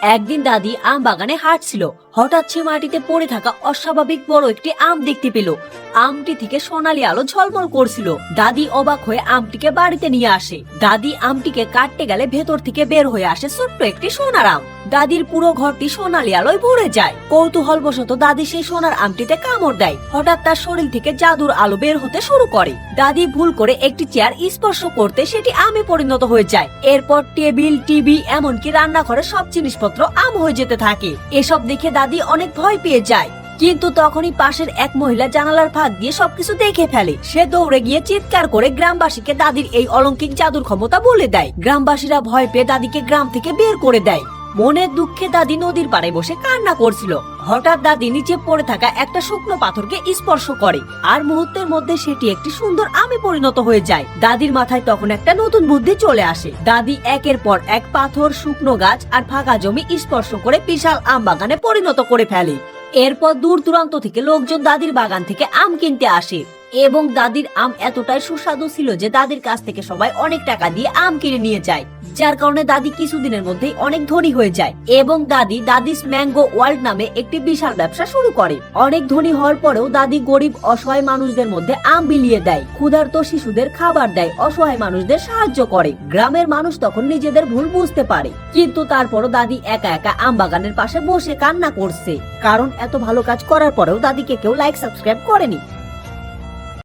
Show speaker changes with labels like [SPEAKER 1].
[SPEAKER 1] একদিন দাদি আম বাগানে হাঁটছিল। হঠাৎ সে মাটিতে পড়ে থাকা অস্বাভাবিক বড় একটি আম দেখতে পেল। আমটি থেকে সোনালী আলো ঝলমল করছিল। দাদি অবাক হয়ে আমটিকে বাড়িতে নিয়ে আসে। দাদি আমটিকে কাটতে গেলে ভেতর থেকে বের হয়ে আসে ছোট্ট একটি সোনার আম। দাদির পুরো ঘরটি সোনালী আলোয় ভরে যায়। কৌতূহল বশত দাদি সেই সোনার আমটিতে কামড় দেয়। হঠাৎ তার শরীর থেকে জাদুর আলো বের হতে শুরু করে। দাদি ভুল করে একটি চেয়ার স্পর্শ করতে সেটি আমে পরিণত হয়ে যায়। এরপর টেবিল, টিভি, এমনকি রান্নাঘরের সব জিনিসপত্র আম হয়ে যেতে থাকে। এসব দেখে দাদি অনেক ভয় পেয়ে যায়। কিন্তু তখনই পাশের এক মহিলা জানালার ফাঁক দিয়ে সবকিছু দেখে ফেলে। সে দৌড়ে গিয়ে চিৎকার করে গ্রামবাসীকে দাদির এই অলৌকিক জাদুর ক্ষমতা বলে দেয়। গ্রামবাসীরা ভয় পেয়ে দাদিকে গ্রাম থেকে বের করে দেয়। মনের দুঃখে দাদি নদীর পাড়ে বসে কান্না করছিল। হঠাৎ দাদি নিচে পড়ে থাকা একটা শুকনো পাথরকে স্পর্শ করে, আর মুহূর্তের মধ্যে সেটি একটি সুন্দর আমে পরিণত হয়ে যায়। দাদির মাথায় তখন একটা নতুন বুদ্ধি চলে আসে। দাদি একের পর এক পাথর, শুকনো গাছ আর ফাঁকা জমি স্পর্শ করে বিশাল আম বাগানে পরিণত করে ফেলে। এরপর দূর দূরান্ত থেকে লোকজন দাদির বাগান থেকে আম কিনতে আসে এবং দাদির আম এতটাই সুস্বাদু ছিল যে দাদির কাছ থেকে সবাই অনেক টাকা দিয়ে আম কিনে নিয়ে যায়। যার কারণে দাদি কিছুদিনের মধ্যেই অনেক ধনী হয়ে যায় এবং দাদিস ম্যাঙ্গো ওয়ার্ল্ড নামে একটি বিশাল ব্যবসা শুরু করে। অনেক ধনী হওয়ার পরেও দাদি গরিব অসহায় মানুষদের মধ্যে আম বিলিয়ে দেয়, ক্ষুধার্ত শিশুদের খাবার দেয়, অসহায় মানুষদের সাহায্য করে। গ্রামের মানুষ তখন নিজেদের ভুল বুঝতে পারে, কিন্তু তারপরও দাদি একা একা আম বাগানের পাশে বসে কান্না করছে, কারণ এত ভালো কাজ করার পরেও দাদিকে কেউ লাইক সাবস্ক্রাইব করেনি।